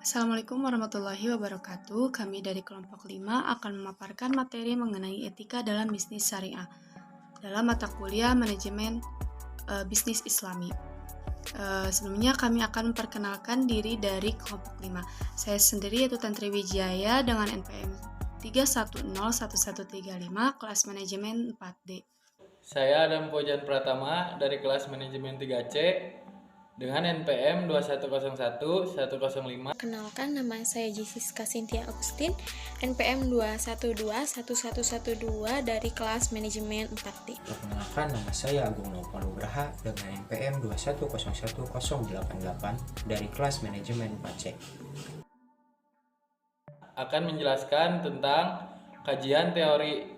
Assalamualaikum warahmatullahi wabarakatuh. Kami dari kelompok 5 akan memaparkan materi mengenai etika dalam bisnis syariah dalam mata kuliah manajemen bisnis Islami. Sebelumnya kami akan memperkenalkan diri dari kelompok 5. Saya sendiri yaitu Tantri Wijaya dengan NPM 3101135 kelas manajemen 4D. Saya Adam Pojan Pratama dari kelas manajemen 3C dengan NPM 2101105. Kenalkan, nama saya Jessica Cynthia Agustin, NPM 2121112 dari kelas manajemen 4D. Perkenalkan, nama saya Agung Nopal Nugraha dengan NPM 2101088 dari kelas manajemen 4C. Akan menjelaskan tentang kajian teori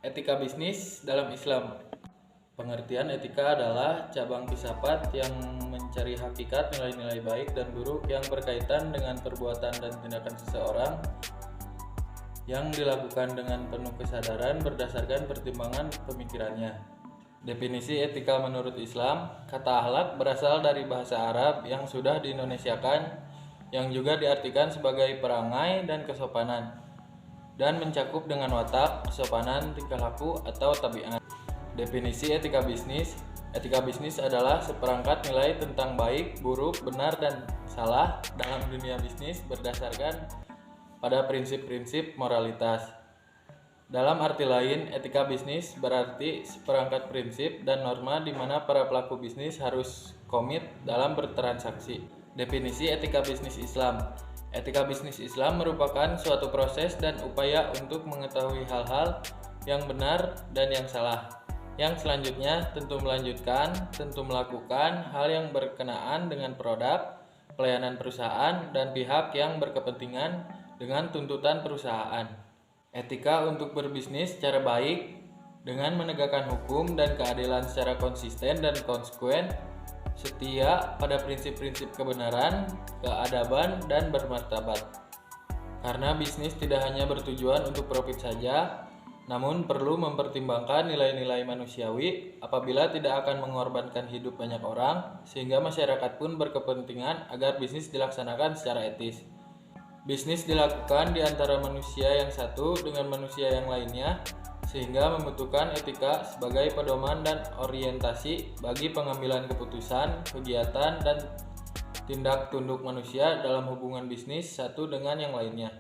etika bisnis dalam Islam. Pengertian etika adalah cabang filsafat yang mencari hakikat nilai-nilai baik dan buruk yang berkaitan dengan perbuatan dan tindakan seseorang yang dilakukan dengan penuh kesadaran berdasarkan pertimbangan pemikirannya. Definisi etika menurut Islam, kata akhlak berasal dari bahasa Arab yang sudah diindonesiakan, yang juga diartikan sebagai perangai dan kesopanan, dan mencakup dengan watak, kesopanan, tingkah laku, atau tabiat. Definisi etika bisnis. Etika bisnis adalah seperangkat nilai tentang baik, buruk, benar, dan salah dalam dunia bisnis berdasarkan pada prinsip-prinsip moralitas. Dalam arti lain, etika bisnis berarti seperangkat prinsip dan norma di mana para pelaku bisnis harus komit dalam bertransaksi. Definisi etika bisnis Islam. Etika bisnis Islam merupakan suatu proses dan upaya untuk mengetahui hal-hal yang benar dan yang salah. Yang selanjutnya tentu melakukan hal yang berkenaan dengan produk, pelayanan perusahaan, dan pihak yang berkepentingan dengan tuntutan perusahaan. Etika untuk berbisnis secara baik dengan menegakkan hukum dan keadilan secara konsisten dan konsekuen, setia pada prinsip-prinsip kebenaran, keadaban, dan bermartabat. Karena bisnis tidak hanya bertujuan untuk profit saja, namun perlu mempertimbangkan nilai-nilai manusiawi apabila tidak akan mengorbankan hidup banyak orang, sehingga masyarakat pun berkepentingan agar bisnis dilaksanakan secara etis. Bisnis dilakukan di antara manusia yang satu dengan manusia yang lainnya, sehingga membutuhkan etika sebagai pedoman dan orientasi bagi pengambilan keputusan, kegiatan, dan tindak tunduk manusia dalam hubungan bisnis satu dengan yang lainnya.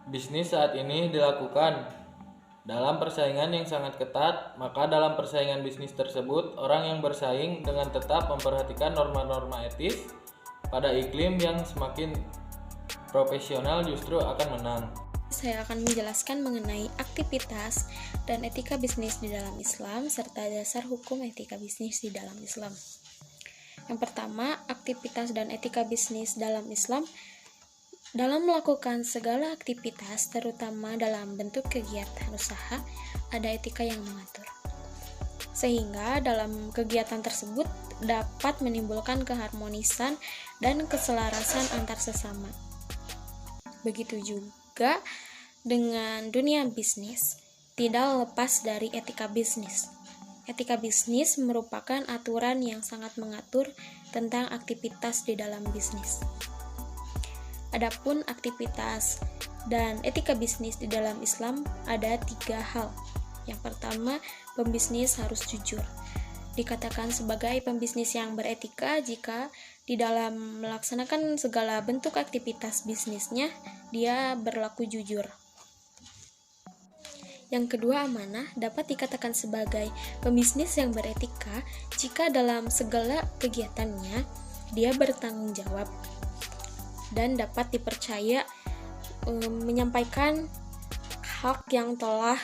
Bisnis saat ini dilakukan dalam persaingan yang sangat ketat, maka dalam persaingan bisnis tersebut, orang yang bersaing dengan tetap memperhatikan norma-norma etis pada iklim yang semakin profesional justru akan menang. Saya akan menjelaskan mengenai aktivitas dan etika bisnis di dalam Islam serta dasar hukum etika bisnis di dalam Islam. Yang pertama, aktivitas dan etika bisnis dalam Islam. Dalam melakukan segala aktivitas, terutama dalam bentuk kegiatan usaha, ada etika yang mengatur. Sehingga dalam kegiatan tersebut dapat menimbulkan keharmonisan dan keselarasan antar sesama. Begitu juga dengan dunia bisnis, tidak lepas dari etika bisnis. Etika bisnis merupakan aturan yang sangat mengatur tentang aktivitas di dalam bisnis. Adapun aktivitas dan etika bisnis di dalam Islam ada 3 hal. Yang pertama, pembisnis harus jujur. Dikatakan sebagai pembisnis yang beretika jika di dalam melaksanakan segala bentuk aktivitas bisnisnya, dia berlaku jujur. Yang kedua, amanah. Dapat dikatakan sebagai pembisnis yang beretika jika dalam segala kegiatannya dia bertanggung jawab dan dapat dipercaya menyampaikan hak yang telah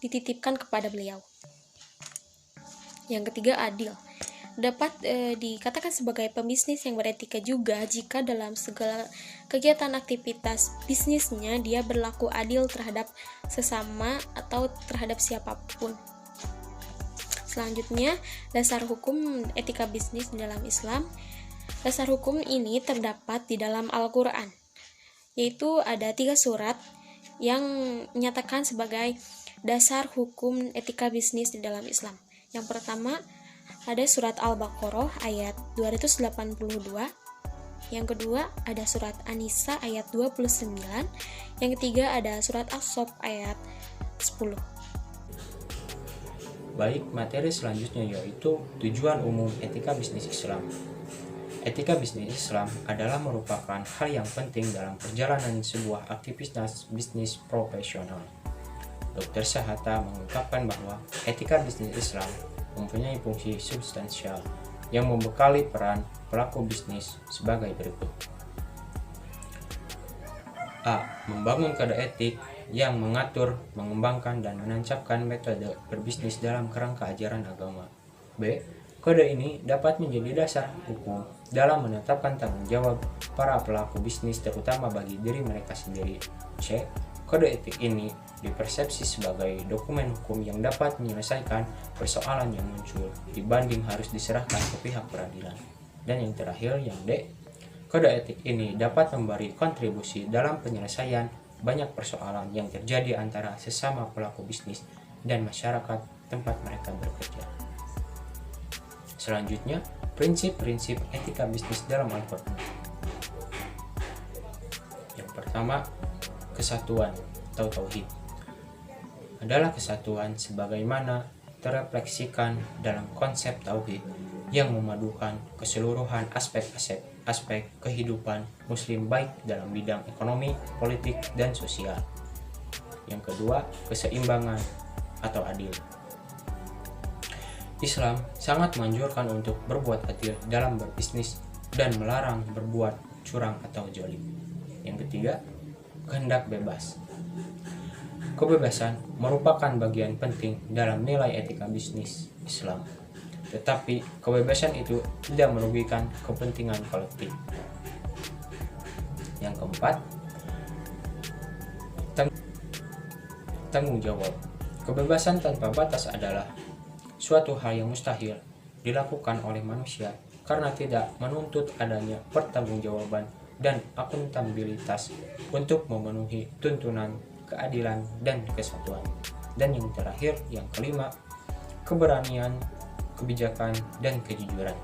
dititipkan kepada beliau. Yang ketiga, adil. Dapat dikatakan sebagai pembisnis yang beretika juga jika dalam segala kegiatan aktivitas bisnisnya dia berlaku adil terhadap sesama atau terhadap siapapun. Selanjutnya, dasar hukum etika bisnis di dalam Islam. Dasar hukum ini terdapat di dalam Al-Quran, yaitu ada 3 surat yang menyatakan sebagai dasar hukum etika bisnis di dalam Islam. Yang pertama, ada surat Al-Baqarah ayat 282, Yang kedua ada surat An-Nisa ayat 29. Yang ketiga ada surat As-Saff ayat 10. Baik, materi selanjutnya yaitu tujuan umum etika bisnis Islam. Etika bisnis Islam adalah merupakan hal yang penting dalam perjalanan sebuah aktivitas bisnis profesional. Dr. Sahata mengungkapkan bahwa etika bisnis Islam mempunyai fungsi substansial yang membekali peran pelaku bisnis sebagai berikut. A. Membangun kode etik yang mengatur, mengembangkan, dan menancapkan metode berbisnis dalam kerangka ajaran agama. B. Kode ini dapat menjadi dasar hukum dalam menetapkan tanggung jawab para pelaku bisnis terutama bagi diri mereka sendiri. C. Kode etik ini dipersepsi sebagai dokumen hukum yang dapat menyelesaikan persoalan yang muncul dibanding harus diserahkan ke pihak peradilan. Dan yang terakhir, yang D. Kode etik ini dapat memberi kontribusi dalam penyelesaian banyak persoalan yang terjadi antara sesama pelaku bisnis dan masyarakat tempat mereka bekerja. Selanjutnya, prinsip-prinsip etika bisnis dalam Al-Quran. Yang pertama, kesatuan atau tauhid adalah kesatuan sebagaimana terefleksikan dalam konsep tauhid yang memadukan keseluruhan aspek kehidupan muslim baik dalam bidang ekonomi, politik, dan sosial. Yang kedua, keseimbangan atau adil. Islam sangat menganjurkan untuk berbuat adil dalam berbisnis dan melarang berbuat curang atau zalim. Yang ketiga, kehendak bebas. Kebebasan merupakan bagian penting dalam nilai etika bisnis Islam. Tetapi kebebasan itu tidak merugikan kepentingan kolektif. Yang keempat, tanggung jawab. Kebebasan tanpa batas adalah suatu hal yang mustahil dilakukan oleh manusia karena tidak menuntut adanya pertanggungjawaban dan akuntabilitas untuk memenuhi tuntunan keadilan dan kesatuan. Dan yang terakhir, yang kelima, keberanian, kebijakan, dan kejujuran.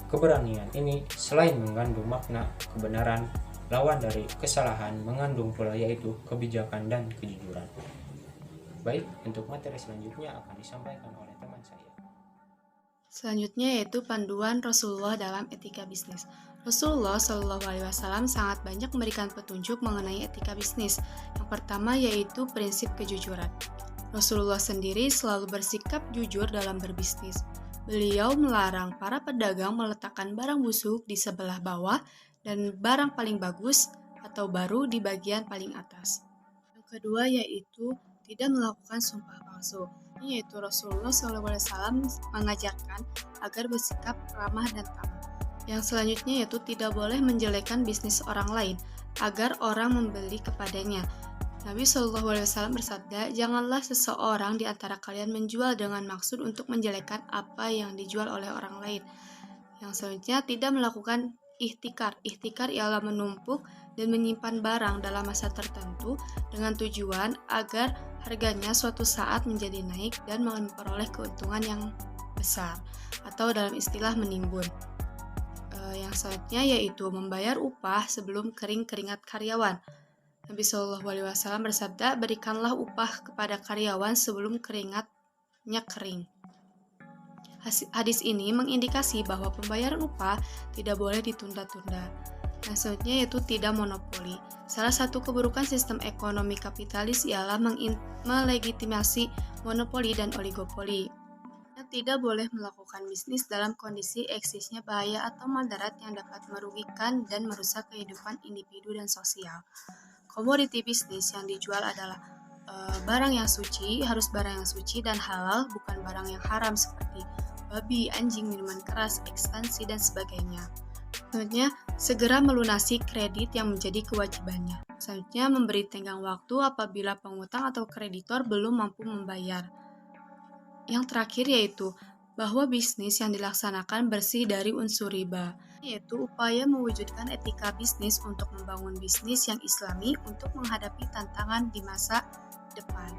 Keberanian ini selain mengandung makna kebenaran, lawan dari kesalahan mengandung pula yaitu kebijakan dan kejujuran. Baik, untuk materi selanjutnya akan disampaikan oleh teman saya. Selanjutnya yaitu panduan Rasulullah dalam etika bisnis. Rasulullah Shallallahu Alaihi Wasallam sangat banyak memberikan petunjuk mengenai etika bisnis. Yang pertama yaitu prinsip kejujuran. Rasulullah sendiri selalu bersikap jujur dalam berbisnis. Beliau melarang para pedagang meletakkan barang busuk di sebelah bawah dan barang paling bagus atau baru di bagian paling atas. Yang kedua yaitu tidak melakukan sumpah palsu. Yaitu Rasulullah SAW mengajarkan agar bersikap ramah dan tamat. Yang selanjutnya yaitu tidak boleh menjelekkan bisnis orang lain agar orang membeli kepadanya. Nabi SAW bersabda, janganlah seseorang di antara kalian menjual dengan maksud untuk menjelekkan apa yang dijual oleh orang lain. Yang selanjutnya tidak melakukan ihtikar. Ihtikar ialah menumpuk dan menyimpan barang dalam masa tertentu dengan tujuan agar harganya suatu saat menjadi naik dan memperoleh keuntungan yang besar atau dalam istilah menimbun. Yang selanjutnya yaitu membayar upah sebelum kering keringat karyawan. Nabi SAW bersabda, berikanlah upah kepada karyawan sebelum keringatnya kering. Hadis ini mengindikasi bahwa pembayaran upah tidak boleh ditunda-tunda. Yang selanjutnya yaitu tidak monopoli. Salah satu keburukan sistem ekonomi kapitalis ialah melegitimasi monopoli dan oligopoli. Tidak boleh melakukan bisnis dalam kondisi eksisnya bahaya atau madarat yang dapat merugikan dan merusak kehidupan individu dan sosial. Komoditi bisnis yang dijual adalah barang yang suci, harus barang yang suci dan halal, bukan barang yang haram seperti babi, anjing, minuman keras, ekstansi, dan sebagainya. Selanjutnya, segera melunasi kredit yang menjadi kewajibannya. Selanjutnya, memberi tenggang waktu apabila pengutang atau kreditor belum mampu membayar. Yang terakhir yaitu bahwa bisnis yang dilaksanakan bersih dari unsur riba, yaitu upaya mewujudkan etika bisnis untuk membangun bisnis yang islami untuk menghadapi tantangan di masa depan.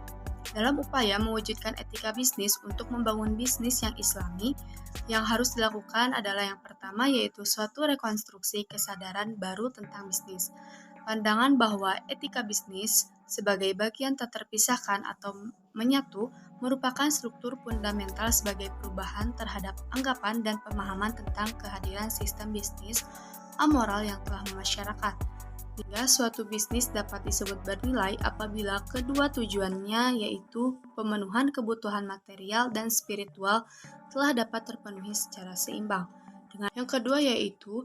Dalam upaya mewujudkan etika bisnis untuk membangun bisnis yang islami, yang harus dilakukan adalah yang pertama yaitu suatu rekonstruksi kesadaran baru tentang bisnis. Pandangan bahwa etika bisnis sebagai bagian tak terpisahkan atau menyatu merupakan struktur fundamental sebagai perubahan terhadap anggapan dan pemahaman tentang kehadiran sistem bisnis amoral yang telah memasyarakat. Hingga suatu bisnis dapat disebut bernilai apabila kedua tujuannya yaitu pemenuhan kebutuhan material dan spiritual telah dapat terpenuhi secara seimbang. Dengan yang kedua yaitu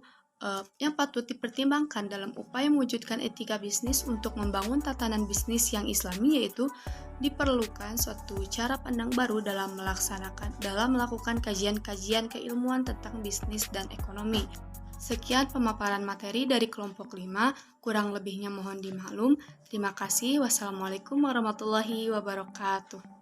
yang patut dipertimbangkan dalam upaya mewujudkan etika bisnis untuk membangun tatanan bisnis yang islami yaitu diperlukan suatu cara pandang baru dalam melakukan kajian-kajian keilmuan tentang bisnis dan ekonomi. Sekian pemaparan materi dari kelompok 5, kurang lebihnya mohon dimaklum. Terima kasih. Wassalamualaikum warahmatullahi wabarakatuh.